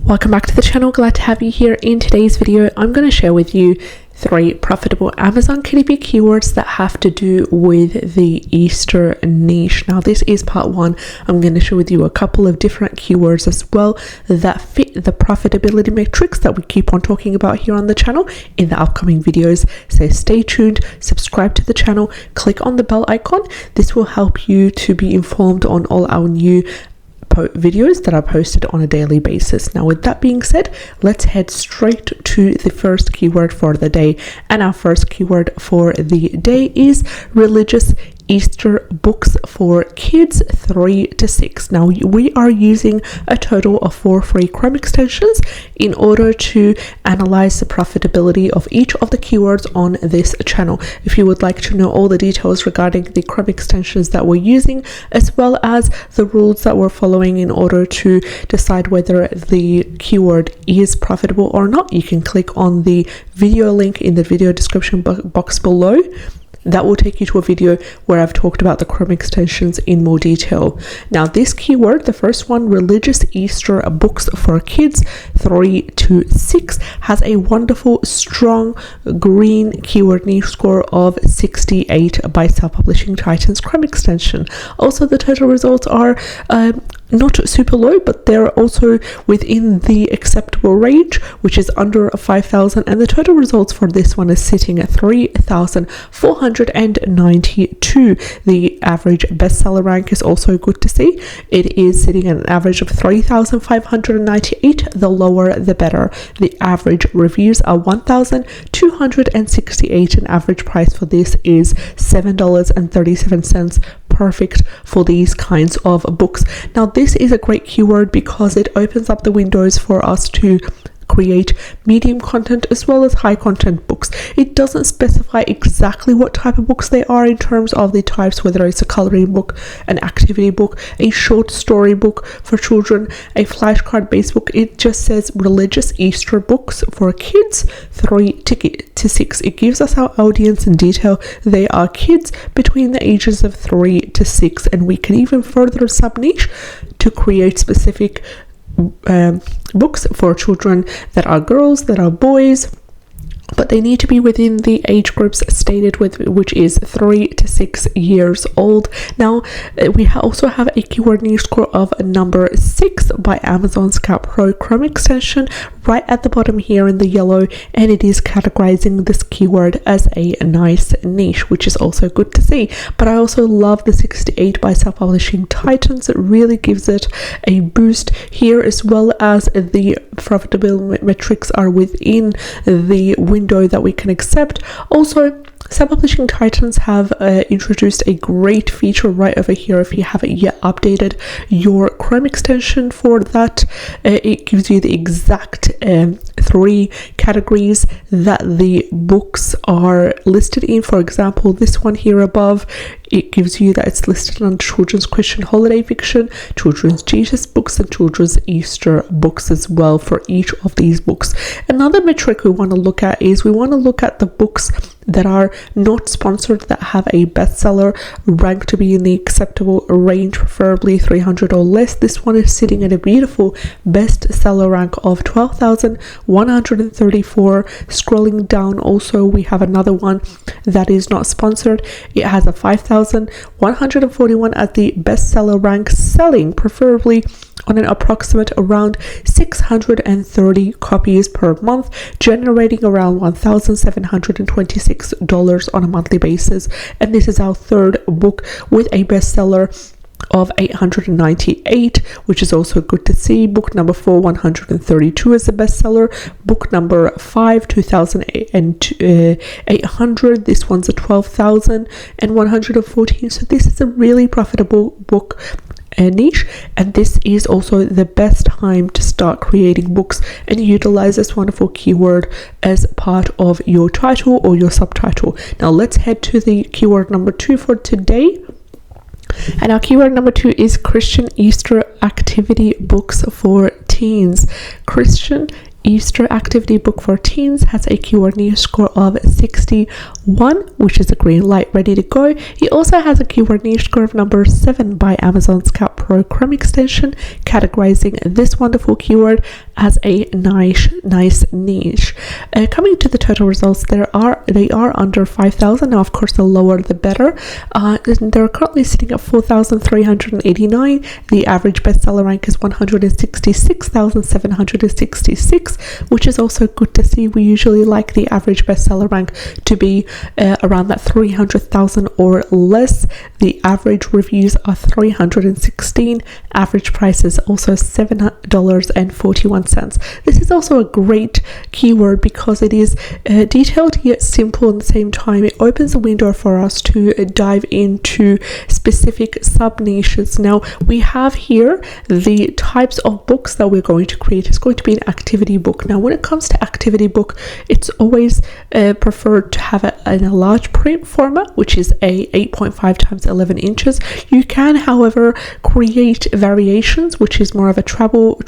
Welcome back to the channel. Glad to have you here. In today's video, I'm going to share with you 3 profitable Amazon KDP keywords that have to do with the Easter niche. Now, this is part 1. I'm going to share with you a couple of different keywords as well that fit the profitability metrics that we keep on talking about here on the channel in the upcoming videos. So stay tuned, subscribe to the channel, click on the bell icon. This will help you to be informed on all our new videos that are posted on a daily basis. Now, with that being said, let's head straight to the first keyword for the day. And our first keyword for the day is religious Easter books for kids 3 to 6. Now, we are using a total of 4 free Chrome extensions in order to analyze the profitability of each of the keywords on this channel. If you would like to know all the details regarding the Chrome extensions that we're using, as well as the rules that we're following in order to decide whether the keyword is profitable or not, you can click on the video link in the video description box below. That will take you to a video where I've talked about the Chrome extensions in more detail. Now, this keyword, the first one, religious Easter books for kids 3 to 6, has a wonderful, strong green keyword niche score of 68 by Self-Publishing Titan's Chrome extension. Also, the total results are not super low, but they're also within the acceptable range, which is under 5,000, and the total results for this one is sitting at 3,492. The average bestseller rank is also good to see. It is sitting at an average of 3,598. The lower the better. The average reviews are 1,268, and average price for this is $7.37. Perfect for these kinds of books. Now, this is a great keyword because it opens up the windows for us to create medium content as well as high content books. It doesn't specify exactly what type of books they are in terms of the types, whether it's a coloring book, an activity book, a short story book for children, a flashcard based book. It just says religious Easter books for kids 3 to 6. It gives us our audience in detail. They are kids between the ages of 3 to 6, and we can even further sub niche to create specific books for children that are girls, that are boys, but they need to be within the age groups stated with, which is 3 to 6 years old. Now, we also have a keyword niche score of number 6 by Amazon Scout Pro Chrome extension right at the bottom here in the yellow, and it is categorizing this keyword as a nice niche, which is also good to see. But I also love the 68 by Self-Publishing Titans. It really gives it a boost here, as well as the profitability metrics are within the window that we can accept. Also, Self-Publishing Titans have introduced a great feature right over here. If you haven't yet updated your Chrome extension for that, it gives you the exact 3 categories that the books are listed in. For example, this one here above, it gives you that it's listed on children's Christian holiday fiction, children's Jesus books, and children's Easter books as well for each of these books. Another metric we want to look at is we want to look at the books that are not sponsored, that have a bestseller rank to be in the acceptable range, preferably 300 or less. This one is sitting at a beautiful bestseller rank of 12,134. Scrolling down, also we have another one that is not sponsored. It has a 5,141 at the bestseller rank, selling preferably on an approximate around 630 copies per month, generating around $1,726 on a monthly basis. And this is our 3rd book with a bestseller of 898, which is also good to see. Book number 4, 132 is a bestseller. Book number 5, 2,800. This one's a 12,114. So this is a really profitable book niche, and this is also the best time to start creating books and utilize this wonderful keyword as part of your title or your subtitle. Now, let's head to the keyword number 2 for today. And our keyword number 2 is Christian Easter activity books for teens. Christian Easter activity book for teens has a keyword niche score of 61, which is a green light, ready to go. It also has a keyword niche score of number 7 by Amazon Scout Pro Chrome extension, categorizing this wonderful keyword as a nice niche. Coming to the total results, they are under 5,000. Now, of course, the lower the better. They're currently sitting at 4,389. The average bestseller rank is 166,766, which is also good to see. We usually like the average bestseller rank to be around that 300,000 or less. The average reviews are 316. Average price is also $7.41. This is also a great keyword because it is detailed yet simple at the same time. It opens a window for us to dive into specific sub niches. Now, we have here the types of books that we're going to create. It's going to be an activity book. Now, when it comes to activity book, it's always preferred to have it in a large print format, which is a 8.5 times 11 inches. You can, however, create variations, which is more of a travel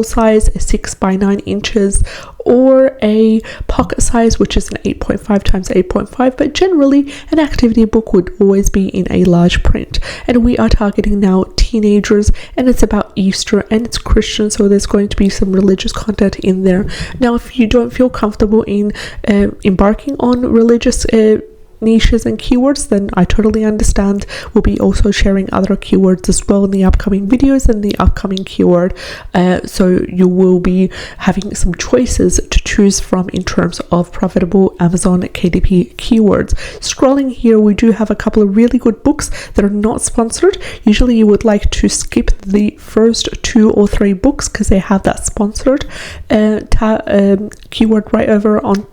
size, a 6 by 9 inches, or a pocket size, which is an 8.5 times 8.5, but generally an activity book would always be in a large print. And we are targeting now teenagers, and it's about Easter, and it's Christian, so there's going to be some religious content in there. Now, if you don't feel comfortable in embarking on religious niches and keywords, then I totally understand. We'll be also sharing other keywords as well in the upcoming videos and the upcoming keyword, so you will be having some choices to choose from in terms of profitable Amazon KDP keywords. Scrolling here, we do have a couple of really good books that are not sponsored. Usually you would like to skip the first 2 or 3 books because they have that sponsored keyword right over on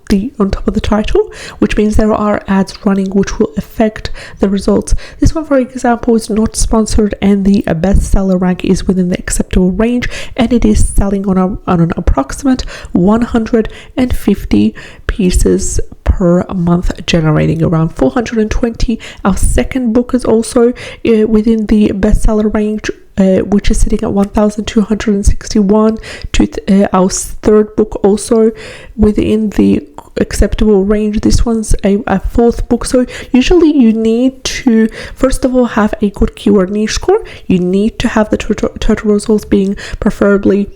top of the title, which means there are ads running which will affect the results. This one, for example, is not sponsored, and the bestseller rank is within the acceptable range, and it is selling on an approximate 150 pieces per month, generating around 420. Our second book is also within the bestseller range, which is sitting at 1,261. Our third book also within the acceptable range. This one's a fourth book. So usually you need to first of all have a good keyword niche score. You need to have the total results being preferably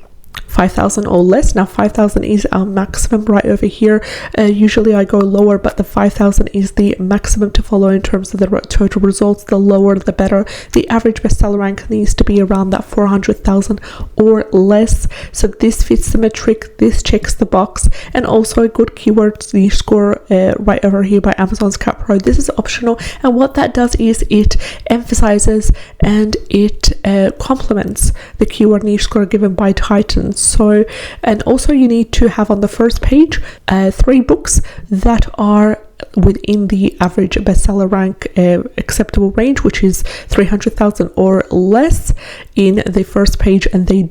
5,000 or less. Now 5,000 is our maximum right over here. Usually I go lower, but the 5,000 is the maximum to follow in terms of the total results. The lower the better. The average bestseller rank needs to be around that 400,000 or less. So this fits the metric, this checks the box, and also a good keyword niche score right over here by Amazon Scout Pro. This is optional, and what that does is it emphasizes and it complements the keyword niche score given by Titan. So, and also you need to have on the first page 3 books that are within the average bestseller rank acceptable range, which is 300,000 or less in the first page, and they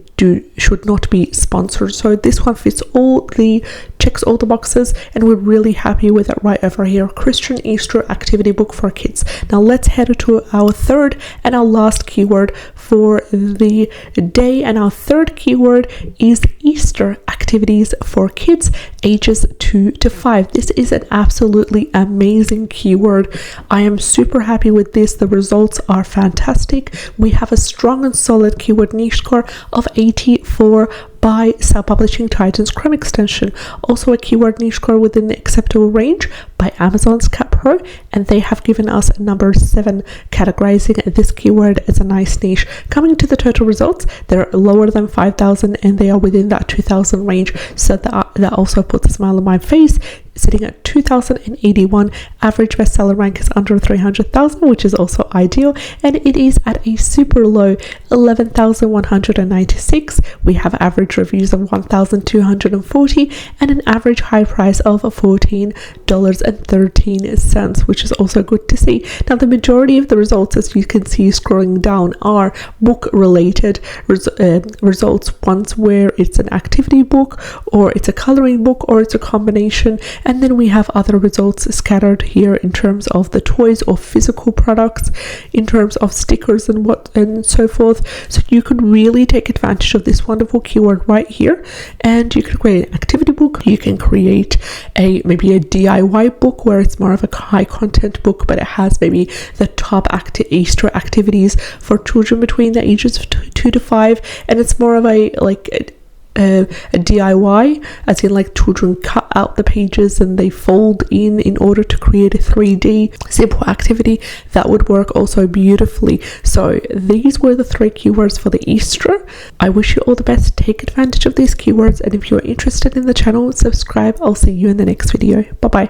should not be sponsored. So this one checks all the boxes, and we're really happy with it right over here. Christian Easter activity book for kids. Now let's head to our third and our last keyword for the day, and our third keyword is Easter activities for kids ages 2 to 5. This is an absolutely amazing keyword. I am super happy with this. The results are fantastic. We have a strong and solid keyword niche score of 84 by Self-Publishing Titan's Chrome extension. Also a keyword niche score within the acceptable range by Amazon Scout Pro, and they have given us number 7, categorizing this keyword as a nice niche. Coming to the total results, they're lower than 5,000 and they are within that 2,000 range, so that also puts a smile on my face. Sitting at 2,081. Average bestseller rank is under 300,000, which is also ideal, and it is at a super low 11,196. We have average reviews of 1,240 and an average high price of $14.99. $2.13, which is also good to see. Now, the majority of the results, as you can see scrolling down, are book related results, ones where it's an activity book or it's a coloring book or it's a combination. And then we have other results scattered here in terms of the toys or physical products, in terms of stickers and so forth. So you could really take advantage of this wonderful keyword right here, and you can create an activity book. You can create maybe a DIY book where it's more of a high content book, but it has maybe the top Easter activities for children between the ages of 2 to 5, and it's more of a DIY, as in like children cut out the pages and they fold in order to create a 3D simple activity. That would work also beautifully. So these were the 3 keywords for the Easter. I wish you all the best. Take advantage of these keywords, and if you're interested in the channel, subscribe. I'll see you in the next video. Bye bye.